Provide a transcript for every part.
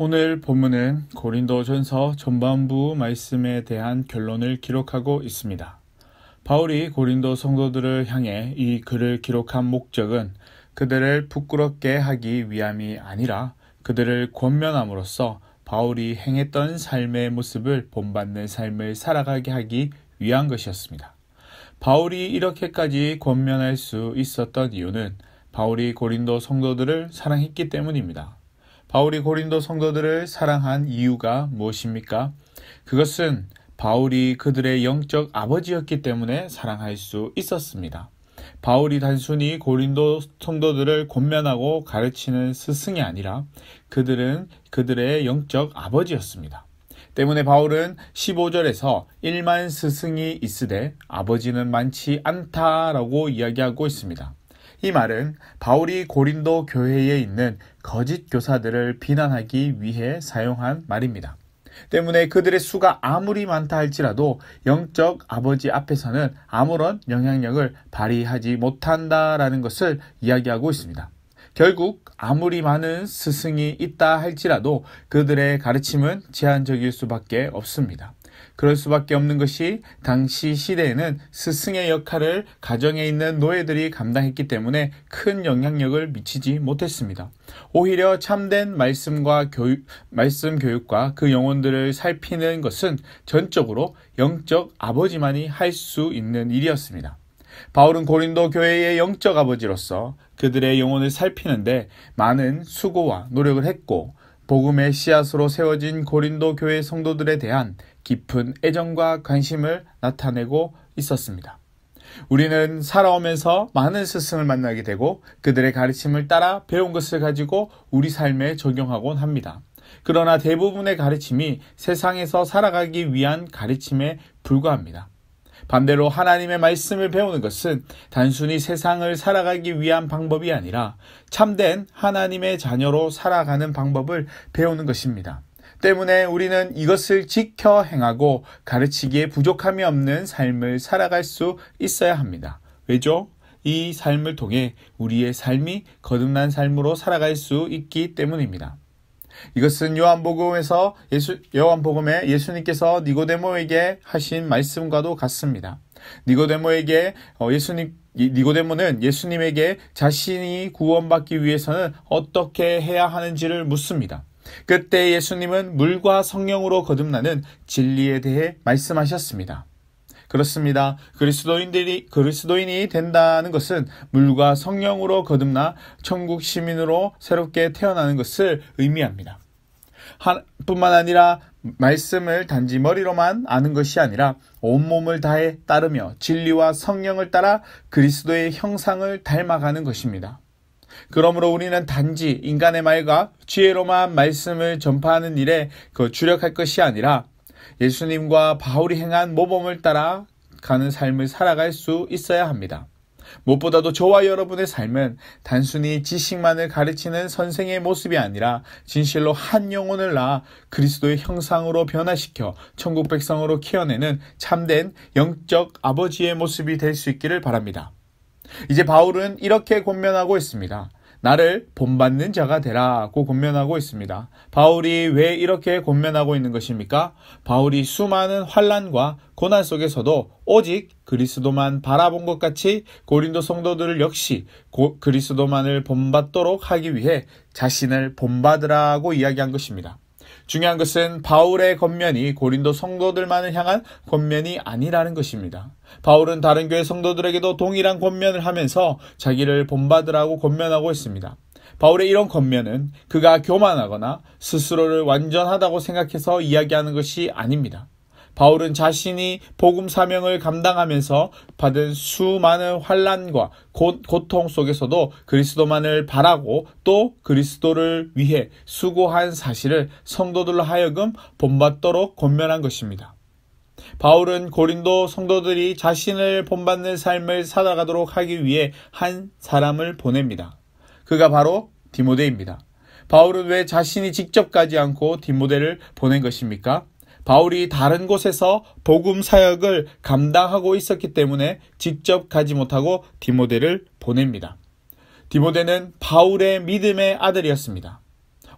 오늘 본문은 고린도전서 전반부 말씀에 대한 결론을 기록하고 있습니다. 바울이 고린도 성도들을 향해 이 글을 기록한 목적은 그들을 부끄럽게 하기 위함이 아니라 그들을 권면함으로써 바울이 행했던 삶의 모습을 본받는 삶을 살아가게 하기 위한 것이었습니다. 바울이 이렇게까지 권면할 수 있었던 이유는 바울이 고린도 성도들을 사랑했기 때문입니다. 바울이 고린도 성도들을 사랑한 이유가 무엇입니까? 그것은 바울이 그들의 영적 아버지였기 때문에 사랑할 수 있었습니다. 바울이 단순히 고린도 성도들을 권면하고 가르치는 스승이 아니라 그들은 그들의 영적 아버지였습니다. 때문에 바울은 15절에서 1만 스승이 있으되 아버지는 많지 않다라고 이야기하고 있습니다. 이 말은 바울이 고린도 교회에 있는 거짓 교사들을 비난하기 위해 사용한 말입니다. 때문에 그들의 수가 아무리 많다 할지라도 영적 아버지 앞에서는 아무런 영향력을 발휘하지 못한다라는 것을 이야기하고 있습니다. 결국 아무리 많은 스승이 있다 할지라도 그들의 가르침은 제한적일 수밖에 없습니다. 그럴 수밖에 없는 것이 당시 시대에는 스승의 역할을 가정에 있는 노예들이 감당했기 때문에 큰 영향력을 미치지 못했습니다. 오히려 참된 말씀 교육과 그 영혼들을 살피는 것은 전적으로 영적 아버지만이 할 수 있는 일이었습니다. 바울은 고린도 교회의 영적 아버지로서 그들의 영혼을 살피는데 많은 수고와 노력을 했고 복음의 씨앗으로 세워진 고린도 교회 성도들에 대한 깊은 애정과 관심을 나타내고 있었습니다. 우리는 살아오면서 많은 스승을 만나게 되고 그들의 가르침을 따라 배운 것을 가지고 우리 삶에 적용하곤 합니다. 그러나 대부분의 가르침이 세상에서 살아가기 위한 가르침에 불과합니다. 반대로 하나님의 말씀을 배우는 것은 단순히 세상을 살아가기 위한 방법이 아니라 참된 하나님의 자녀로 살아가는 방법을 배우는 것입니다. 때문에 우리는 이것을 지켜 행하고 가르치기에 부족함이 없는 삶을 살아갈 수 있어야 합니다. 왜죠? 이 삶을 통해 우리의 삶이 거듭난 삶으로 살아갈 수 있기 때문입니다. 이것은 요한복음에 예수님께서 니고데모에게 하신 말씀과도 같습니다. 니고데모는 예수님에게 자신이 구원받기 위해서는 어떻게 해야 하는지를 묻습니다. 그때 예수님은 물과 성령으로 거듭나는 진리에 대해 말씀하셨습니다. 그렇습니다. 그리스도인이 된다는 것은 물과 성령으로 거듭나 천국 시민으로 새롭게 태어나는 것을 의미합니다. 뿐만 아니라 말씀을 단지 머리로만 아는 것이 아니라 온몸을 다해 따르며 진리와 성령을 따라 그리스도의 형상을 닮아가는 것입니다. 그러므로 우리는 단지 인간의 말과 지혜로만 말씀을 전파하는 일에 주력할 것이 아니라 예수님과 바울이 행한 모범을 따라 가는 삶을 살아갈 수 있어야 합니다. 무엇보다도 저와 여러분의 삶은 단순히 지식만을 가르치는 선생의 모습이 아니라 진실로 한 영혼을 낳아 그리스도의 형상으로 변화시켜 천국 백성으로 키워내는 참된 영적 아버지의 모습이 될 수 있기를 바랍니다. 이제 바울은 이렇게 권면하고 있습니다. 나를 본받는 자가 되라고 권면하고 있습니다. 바울이 왜 이렇게 권면하고 있는 것입니까? 바울이 수많은 환난과 고난 속에서도 오직 그리스도만 바라본 것 같이 고린도 성도들을 역시 그리스도만을 본받도록 하기 위해 자신을 본받으라고 이야기한 것입니다. 중요한 것은 바울의 권면이 고린도 성도들만을 향한 권면이 아니라는 것입니다. 바울은 다른 교회 성도들에게도 동일한 권면을 하면서 자기를 본받으라고 권면하고 있습니다. 바울의 이런 권면은 그가 교만하거나 스스로를 완전하다고 생각해서 이야기하는 것이 아닙니다. 바울은 자신이 복음 사명을 감당하면서 받은 수많은 환난과 고통 속에서도 그리스도만을 바라고 또 그리스도를 위해 수고한 사실을 성도들로 하여금 본받도록 권면한 것입니다. 바울은 고린도 성도들이 자신을 본받는 삶을 살아가도록 하기 위해 한 사람을 보냅니다. 그가 바로 디모데입니다. 바울은 왜 자신이 직접 가지 않고 디모데를 보낸 것입니까? 바울이 다른 곳에서 복음 사역을 감당하고 있었기 때문에 직접 가지 못하고 디모데를 보냅니다. 디모데는 바울의 믿음의 아들이었습니다.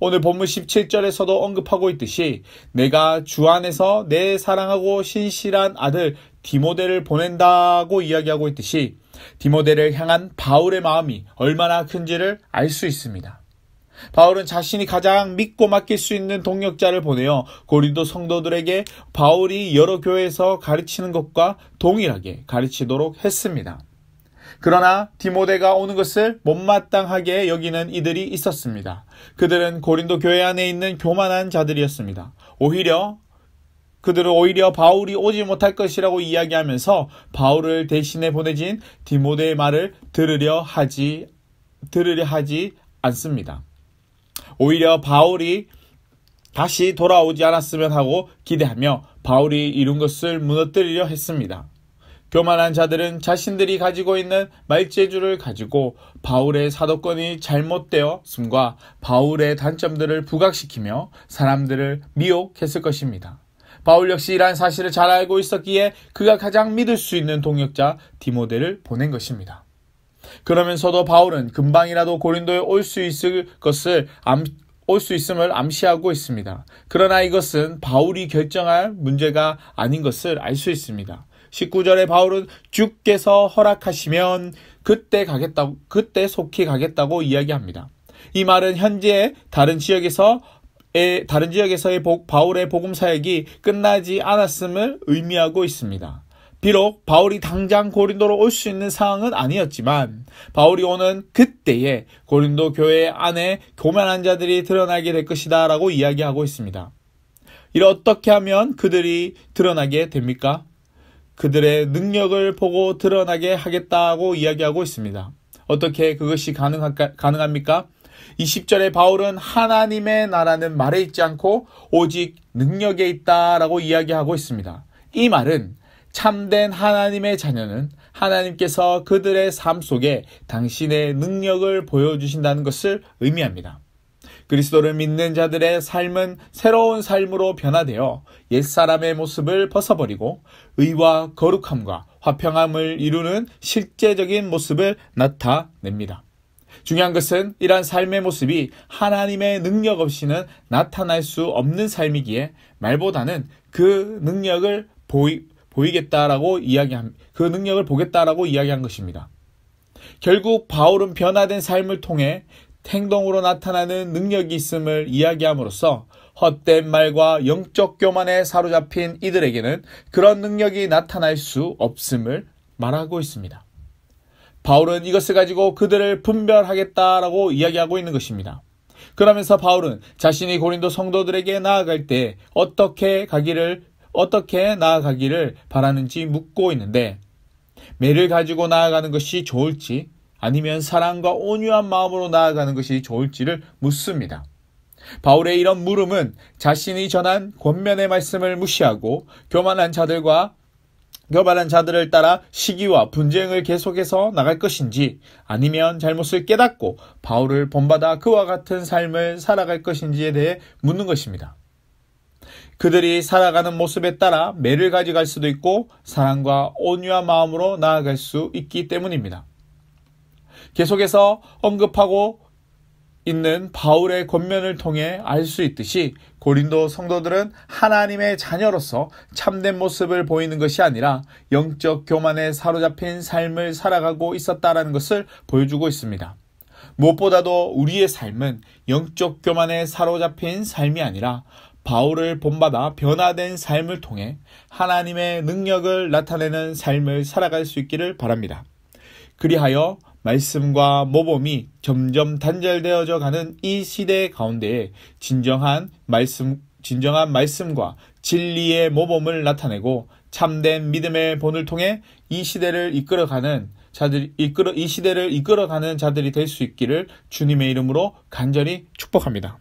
오늘 본문 17절에서도 언급하고 있듯이 내가 주 안에서 내 사랑하고 신실한 아들 디모데를 보낸다고 이야기하고 있듯이 디모데를 향한 바울의 마음이 얼마나 큰지를 알 수 있습니다. 바울은 자신이 가장 믿고 맡길 수 있는 동역자를 보내어 고린도 성도들에게 바울이 여러 교회에서 가르치는 것과 동일하게 가르치도록 했습니다. 그러나 디모데가 오는 것을 못마땅하게 여기는 이들이 있었습니다. 그들은 고린도 교회 안에 있는 교만한 자들이었습니다. 그들은 오히려 바울이 오지 못할 것이라고 이야기하면서 바울을 대신해 보내진 디모데의 말을 들으려 하지 않습니다. 오히려 바울이 다시 돌아오지 않았으면 하고 기대하며 바울이 이룬 것을 무너뜨리려 했습니다. 교만한 자들은 자신들이 가지고 있는 말재주를 가지고 바울의 사도권이 잘못되었음과 바울의 단점들을 부각시키며 사람들을 미혹했을 것입니다. 바울 역시 이러한 사실을 잘 알고 있었기에 그가 가장 믿을 수 있는 동역자 디모데를 보낸 것입니다. 그러면서도 바울은 금방이라도 고린도에 올 수 있음을 암시하고 있습니다. 그러나 이것은 바울이 결정할 문제가 아닌 것을 알 수 있습니다. 19절에 바울은 주께서 허락하시면 그때 속히 가겠다고 이야기합니다. 이 말은 현재 다른 지역에서의 바울의 복음 사역이 끝나지 않았음을 의미하고 있습니다. 비록 바울이 당장 고린도로 올 수 있는 상황은 아니었지만 바울이 오는 그때에 고린도 교회 안에 교만한 자들이 드러나게 될 것이다 라고 이야기하고 있습니다. 어떻게 하면 그들이 드러나게 됩니까? 그들의 능력을 보고 드러나게 하겠다고 이야기하고 있습니다. 어떻게 그것이 가능합니까? 20절에 바울은 하나님의 나라는 말에 있지 않고 오직 능력에 있다라고 이야기하고 있습니다. 이 말은 참된 하나님의 자녀는 하나님께서 그들의 삶 속에 당신의 능력을 보여주신다는 것을 의미합니다. 그리스도를 믿는 자들의 삶은 새로운 삶으로 변화되어 옛사람의 모습을 벗어버리고 의와 거룩함과 화평함을 이루는 실제적인 모습을 나타냅니다. 중요한 것은 이러한 삶의 모습이 하나님의 능력 없이는 나타날 수 없는 삶이기에 말보다는 그 능력을 보겠다라고 이야기한 것입니다. 결국 바울은 변화된 삶을 통해 행동으로 나타나는 능력이 있음을 이야기함으로써 헛된 말과 영적 교만에 사로잡힌 이들에게는 그런 능력이 나타날 수 없음을 말하고 있습니다. 바울은 이것을 가지고 그들을 분별하겠다라고 이야기하고 있는 것입니다. 그러면서 바울은 자신이 고린도 성도들에게 나아갈 때 어떻게 나아가기를 바라는지 묻고 있는데 매를 가지고 나아가는 것이 좋을지 아니면 사랑과 온유한 마음으로 나아가는 것이 좋을지를 묻습니다. 바울의 이런 물음은 자신이 전한 권면의 말씀을 무시하고 교만한 자들을 따라 시기와 분쟁을 계속해서 나갈 것인지 아니면 잘못을 깨닫고 바울을 본받아 그와 같은 삶을 살아갈 것인지에 대해 묻는 것입니다. 그들이 살아가는 모습에 따라 매를 가져갈 수도 있고 사랑과 온유한 마음으로 나아갈 수 있기 때문입니다. 계속해서 언급하고 있는 바울의 권면을 통해 알 수 있듯이 고린도 성도들은 하나님의 자녀로서 참된 모습을 보이는 것이 아니라 영적 교만에 사로잡힌 삶을 살아가고 있었다는 것을 보여주고 있습니다. 무엇보다도 우리의 삶은 영적 교만에 사로잡힌 삶이 아니라 바울을 본받아 변화된 삶을 통해 하나님의 능력을 나타내는 삶을 살아갈 수 있기를 바랍니다. 그리하여 말씀과 모범이 점점 단절되어져 가는 이 시대 가운데에 진정한 말씀과 진리의 모범을 나타내고 참된 믿음의 본을 통해 이 시대를 이끌어가는 자들이 될 수 있기를 주님의 이름으로 간절히 축복합니다.